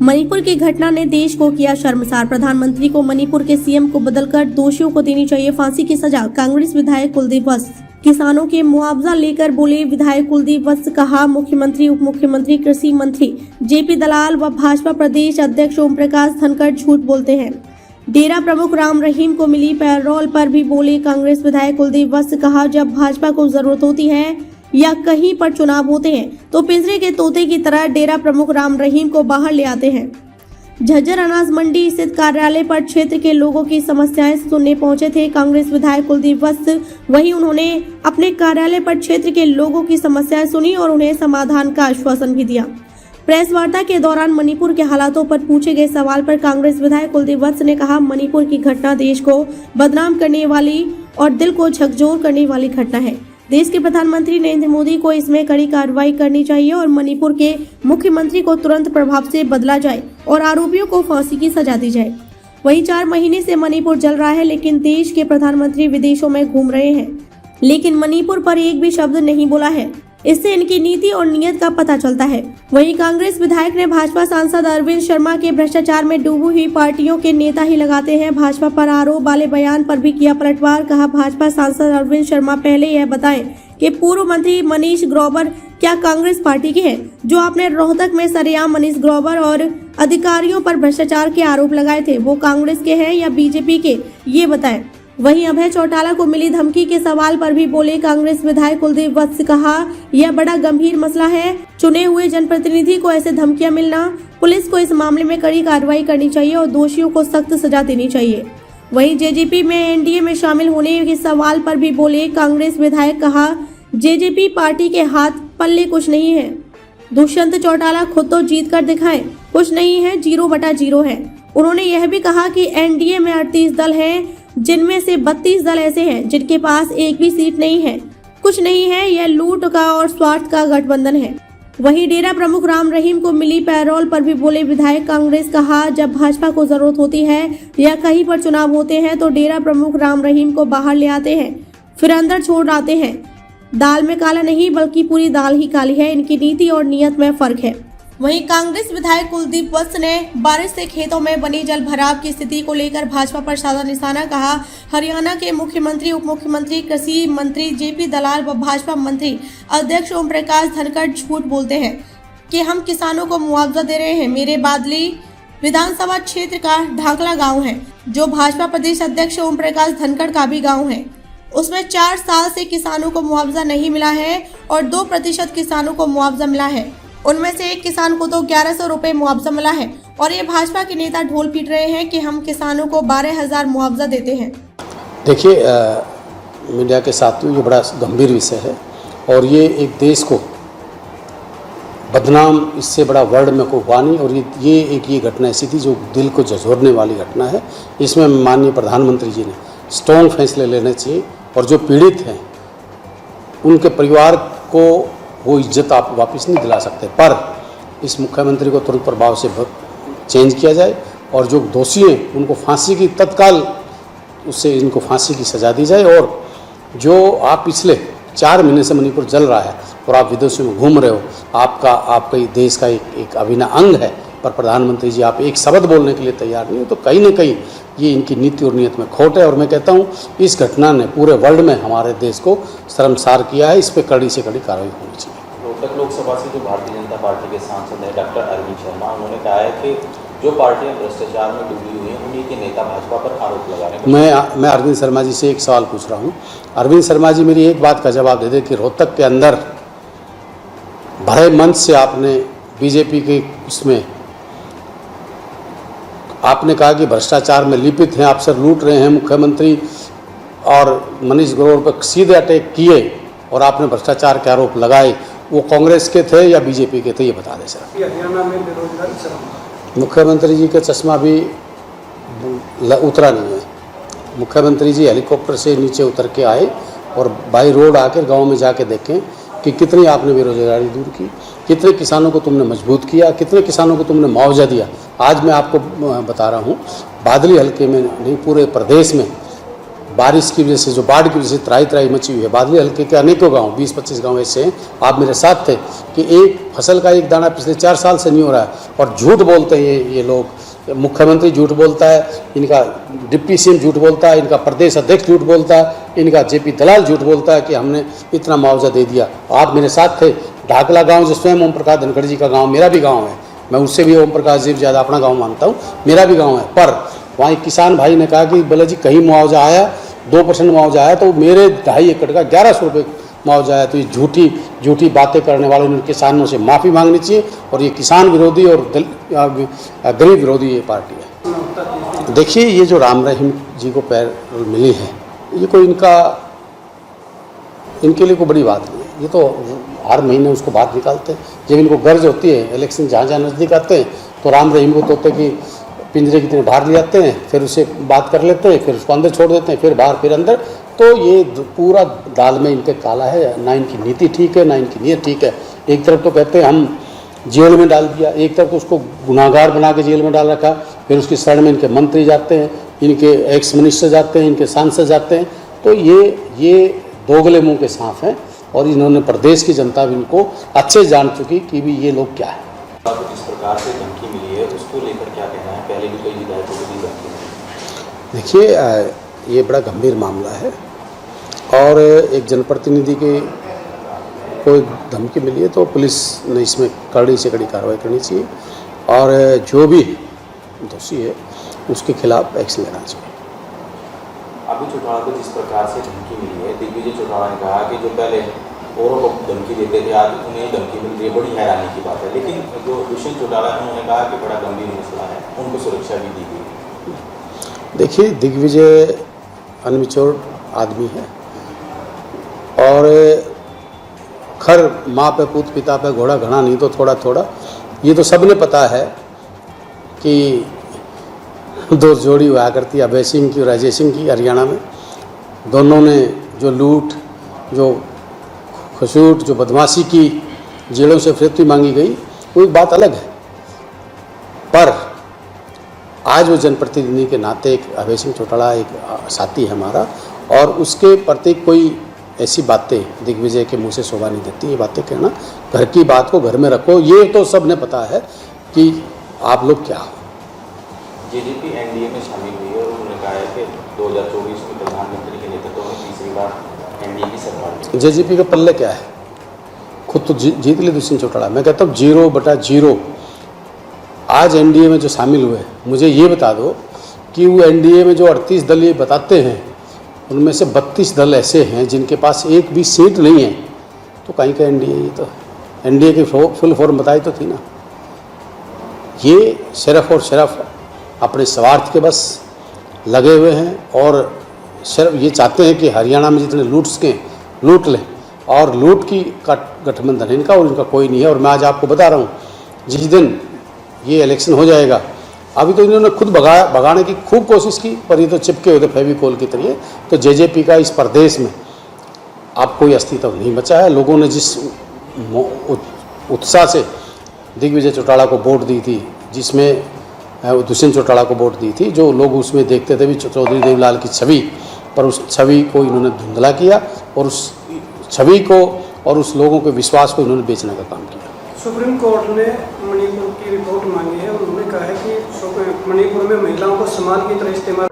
मणिपुर की घटना ने देश को किया शर्मसार। प्रधानमंत्री को मणिपुर के सीएम को बदलकर दोषियों को देनी चाहिए फांसी की सजा। कांग्रेस विधायक कुलदीप वत्स किसानों के मुआवजा लेकर बोले। विधायक कुलदीप वत्स कहा, मुख्यमंत्री, उप मुख्यमंत्री, कृषि मंत्री जेपी दलाल व भाजपा प्रदेश अध्यक्ष ओम प्रकाश धनखड़ झूठ बोलते हैं। डेरा प्रमुख राम रहीम को मिली पैरोल पर भी बोले कांग्रेस विधायक कुलदीप वत्स। कहा, जब भाजपा को जरूरत होती है या कहीं पर चुनाव होते हैं तो पिंजरे के तोते की तरह डेरा प्रमुख राम रहीम को बाहर ले आते हैं। झज्जर अनाज मंडी स्थित कार्यालय पर क्षेत्र के लोगों की समस्याएं सुनने पहुंचे थे कांग्रेस विधायक कुलदीप वत्स। वहीं उन्होंने अपने कार्यालय पर क्षेत्र के लोगों की समस्याएं सुनी और उन्हें समाधान का आश्वासन भी दिया। प्रेस वार्ता के दौरान मणिपुर के हालातों पर पूछे गए सवाल पर कांग्रेस विधायक कुलदीप वत्स ने कहा, मणिपुर की घटना देश को बदनाम करने वाली और दिल को झकझोर करने वाली घटना है। देश के प्रधानमंत्री नरेंद्र मोदी को इसमें कड़ी कार्रवाई करनी चाहिए और मणिपुर के मुख्यमंत्री को तुरंत प्रभाव से बदला जाए और आरोपियों को फांसी की सजा दी जाए। वहीं 4 महीने से मणिपुर जल रहा है, लेकिन देश के प्रधानमंत्री विदेशों में घूम रहे हैं, लेकिन मणिपुर पर एक भी शब्द नहीं बोला है। इससे इनकी नीति और नीयत का पता चलता है। वहीं कांग्रेस विधायक ने भाजपा सांसद अरविंद शर्मा के भ्रष्टाचार में डूबी हुई पार्टियों के नेता ही लगाते हैं भाजपा पर आरोप वाले बयान पर भी किया पलटवार। कहा, भाजपा सांसद अरविंद शर्मा पहले यह बताएं कि पूर्व मंत्री मनीष ग्रोवर क्या कांग्रेस पार्टी के हैं, जो आपने रोहतक में सरेआम मनीष ग्रोवर और अधिकारियों पर भ्रष्टाचार के आरोप लगाए थे, वो कांग्रेस के हैं या बीजेपी के, ये बताएं। वहीं अभय चौटाला को मिली धमकी के सवाल पर भी बोले कांग्रेस विधायक कुलदीप वत्स। कहा, यह बड़ा गंभीर मसला है। चुने हुए जनप्रतिनिधि को ऐसे धमकियां मिलना, पुलिस को इस मामले में कड़ी कार्रवाई करनी चाहिए और दोषियों को सख्त सजा देनी चाहिए। वहीं जेजेपी में एनडीए में शामिल होने के सवाल पर भी बोले कांग्रेस विधायक। कहा, जेजेपी पार्टी के हाथ पल्ले कुछ नहीं है। दुष्यंत चौटाला खुद तो जीत कर दिखाएं, कुछ नहीं है, 0/0 है। उन्होंने यह भी कहा कि एनडीए में 38 दल हैं, जिनमें से 32 दल ऐसे हैं जिनके पास एक भी सीट नहीं है। कुछ नहीं है, यह लूट का और स्वार्थ का गठबंधन है। वहीं डेरा प्रमुख राम रहीम को मिली पैरोल पर भी बोले विधायक कांग्रेस। कहा, जब भाजपा को जरूरत होती है या कहीं पर चुनाव होते हैं तो डेरा प्रमुख राम रहीम को बाहर ले आते हैं, फिर अंदर छोड़ आते हैं। दाल में काला नहीं, बल्कि पूरी दाल ही काली है। इनकी नीति और नीयत में फर्क है। वहीं कांग्रेस विधायक कुलदीप वत्स ने बारिश से खेतों में बनी जल भराव की स्थिति को लेकर भाजपा पर साधा निशाना। कहा, हरियाणा के मुख्यमंत्री, उप मुख्यमंत्री, कृषि मंत्री जेपी दलाल व भाजपा मंत्री अध्यक्ष ओम प्रकाश धनखड़ झूठ बोलते हैं कि हम किसानों को मुआवजा दे रहे हैं। मेरे बादली विधानसभा क्षेत्र का ढाकला गाँव है, जो भाजपा प्रदेश अध्यक्ष ओम प्रकाश धनखड़ का भी गाँव है। उसमें 4 साल से किसानों को मुआवजा नहीं मिला है और 2% किसानों को मुआवजा मिला है। उनमें से एक किसान को तो 1100 रुपए मुआवजा मिला है और ये भाजपा के नेता ढोल पीट रहे हैं कि हम किसानों को 12,000 मुआवजा देते हैं। देखिए, मीडिया के साथियों, ये बड़ा गंभीर विषय है और ये एक देश को बदनाम, इससे बड़ा वर्ल्ड में कोई हुआ नहीं। और ये घटना ऐसी थी जो दिल को झकझोरने वाली घटना है। इसमें माननीय प्रधानमंत्री जी ने स्ट्रॉन्ग फैसले लेने चाहिए और जो पीड़ित हैं उनके परिवार को वो इज्जत आप वापस नहीं दिला सकते, पर इस मुख्यमंत्री को तुरंत प्रभाव से चेंज किया जाए और जो दोषी हैं उनको फांसी की तत्काल उससे इनको फांसी की सजा दी जाए। और जो आप पिछले 4 महीने से मणिपुर जल रहा है और आप विदेशों में घूम रहे हो, आपका देश का एक अभिन्न अंग है, पर प्रधानमंत्री जी आप एक शब्द बोलने के लिए तैयार नहीं हो, तो कहीं न कहीं ये इनकी नीति और नीयत में खोट है। और मैं कहता हूँ इस घटना ने पूरे वर्ल्ड में हमारे देश को शर्मसार किया है। इस पर कड़ी से कड़ी कार्रवाई होनी चाहिए। रोहतक लोकसभा से जो भारतीय जनता पार्टी के सांसद हैं डॉक्टर अरविंद शर्मा, उन्होंने कहा है कि जो पार्टियां भ्रष्टाचार में डूबी हुई हैं उन्हीं के नेता भाजपा पर आरोप लगा रहे हैं। मैं अरविंद शर्मा जी से एक सवाल पूछ रहा हूँ। अरविंद शर्मा जी, मेरी एक बात का जवाब दे दें कि रोहतक के अंदर भरे मंच से आपने बीजेपी के उसमें आपने कहा कि भ्रष्टाचार में लिपित हैं, आपसे लूट रहे हैं मुख्यमंत्री, और मनीष ग्रोवर पर सीधे अटैक किए और आपने भ्रष्टाचार के आरोप लगाए, वो कांग्रेस के थे या बीजेपी के थे, ये बता दें सर। हरियाणा में बेरोजगारी, मुख्यमंत्री जी का चश्मा भी उतरा नहीं है। मुख्यमंत्री जी हेलीकॉप्टर से नीचे उतर के आए और बाई रोड आकर गाँव में जाके देखें कि कितनी आपने बेरोजगारी दूर की, कितने किसानों को तुमने मजबूत किया, कितने किसानों को तुमने मुआवजा दिया। आज मैं आपको बता रहा हूँ, बादली हल्के में नहीं, पूरे प्रदेश में बारिश की वजह से, जो बाढ़ की वजह से त्राही मची हुई है, बादली हल्के के अनेकों गांव, 20-25 गांव ऐसे हैं, आप मेरे साथ थे, कि एक फसल का एक दाना पिछले 4 साल से नहीं हो रहा है। और झूठ बोलते हैं ये लोग, मुख्यमंत्री झूठ बोलता है, इनका डिप्टी सीएम झूठ बोलता है, इनका प्रदेश अध्यक्ष झूठ बोलता है, इनका जेपी दलाल झूठ बोलता है कि हमने इतना मुआवजा दे दिया। आप मेरे साथ थे, ढाकला गांव जो स्वयं ओम प्रकाश धनखड़ जी का गांव, मेरा भी गांव है, मैं उससे भी ओम प्रकाश जी ज़्यादा अपना गांव मानता हूं, मेरा भी गांव है। पर वहाँ एक किसान भाई ने कहा कि बोले जी कहीं मुआवजा आया, 2% मुआवजा आया, तो मेरे 2.5 एकड़ का 1100 रुपये मुआवजा आया। तो ये झूठी बातें करने वाले उन किसानों से माफ़ी मांगनी चाहिए। और ये किसान विरोधी और गरीब विरोधी ये पार्टी है। देखिए, ये जो राम रहीम जी को पैरोल मिली है, ये कोई इनके लिए कोई बड़ी बात नहीं है। ये तो हर महीने उसको बात निकालते हैं, जब इनको गर्ज होती है, इलेक्शन जहाँ जहाँ नज़दीक आते हैं तो राम रहीम को तोते की पिंजरे की तरह बाहर ले जाते हैं, फिर उससे बात कर लेते हैं, फिर उसको अंदर छोड़ देते हैं, फिर बाहर, फिर अंदर। तो ये पूरा दाल में इनके काला है, ना इनकी नीति ठीक है, ना इनकी नीयत ठीक है। एक तरफ तो कहते हैं हम जेल में डाल दिया, एक तरफ तो उसको गुनाहगार बना के जेल में डाल रखा, फिर उसकी शरण में इनके मंत्री जाते हैं, इनके एक्स मिनिस्टर जाते हैं, इनके सांसद जाते हैं। तो ये दोगले मुंह के सांप हैं और इन्होंने प्रदेश की जनता भी इनको अच्छे जान चुकी कि भी ये लोग क्या है। आपको जिस प्रकार से धमकी मिली है उसको लेकर क्या कहना है? पहले भी कई विधायकों को दी धमकी मिली। देखिए, ये बड़ा गंभीर मामला है और एक जनप्रतिनिधि के कोई धमकी मिली है तो पुलिस ने इसमें कड़ी से कड़ी कार्रवाई करनी चाहिए और जो भी दोषी है उसके खिलाफ एक्शन लेना चाहिए। अभी चौटाला को जिस प्रकार से धमकी मिली है, दिग्विजय चौटाला ने कहा कि जो पहले औरों को धमकी देते थे आज उन्हें धमकी मिल रही है, बड़ी हैरानी की बात है। लेकिन जो दुष्यंत चौटाला है उन्होंने कहा कि बड़ा गंभीर मसला है, उनको सुरक्षा भी दी गई। देखिए, दिग्विजय अनमिच्योर आदमी है और खर माँ पे पूत पिता पे घोड़ा घना नहीं तो थोड़ा थोड़ा, ये तो सबने पता है कि 2 जोड़ी हुआ करती है, अभय सिंह की और अजय सिंह की हरियाणा में। दोनों ने जो लूट, जो खसूट, जो बदमाशी की, जेलों से फिरौती मांगी गई, वो एक बात अलग है। पर आज वो जनप्रतिनिधि के नाते एक अभय सिंह चौटाला एक साथी है हमारा और उसके प्रति कोई ऐसी बातें दिग्विजय के मुंह से शोभा नहीं देती। ये बातें कहना, घर की बात को घर में रखो, ये तो सबने पता है कि आप लोग क्या हो। जेजेपी एनडीए में शामिल हुई है और उन्होंने कहा है कि 2024 में प्रधानमंत्री के नेतृत्व में तीसरी बार एनडीए की सरकार। जेजेपी का पल्ले क्या है? खुद तो जीत ली दुष्यंत चौटाला। मैं कहता हूँ 0/0। आज एनडीए में जो शामिल हुए, मुझे ये बता दो कि वो एनडीए में जो 38 दल ये बताते हैं उनमें से 32 दल ऐसे हैं जिनके पास एक भी सीट नहीं है। तो कहीं का एनडीए? ये तो एनडीए की फुल फॉर्म बताई तो थी ना। ये सिर्फ और सिर्फ अपने स्वार्थ के बस लगे हुए हैं और सिर्फ ये चाहते हैं कि हरियाणा में जितने लूट लें और लूट की गठबंधन है इनका और इनका कोई नहीं है। और मैं आज आपको बता रहा हूँ, जिस दिन ये इलेक्शन हो जाएगा, अभी तो इन्होंने खुद भगाने की खूब कोशिश की पर ये तो चिपके हुए थे फेविकोल की तरह। तो जेजेपी का इस प्रदेश में अब कोई अस्तित्व नहीं बचा है। लोगों ने जिस उत्साह से दिग्विजय चौटाला को वोट दी थी, जिसमें दुष्यंत चौटाला को वोट दी थी, जो लोग उसमें देखते थे भी चौधरी देवलाल की छवि, पर उस छवि को इन्होंने धुंधला किया और उस छवि को और उस लोगों के विश्वास को इन्होंने बेचने का काम किया। सुप्रीम कोर्ट ने मणिपुर की रिपोर्ट मांगी है और उन्होंने कहा है कि मणिपुर में महिलाओं को समाज की तरह इस्तेमाल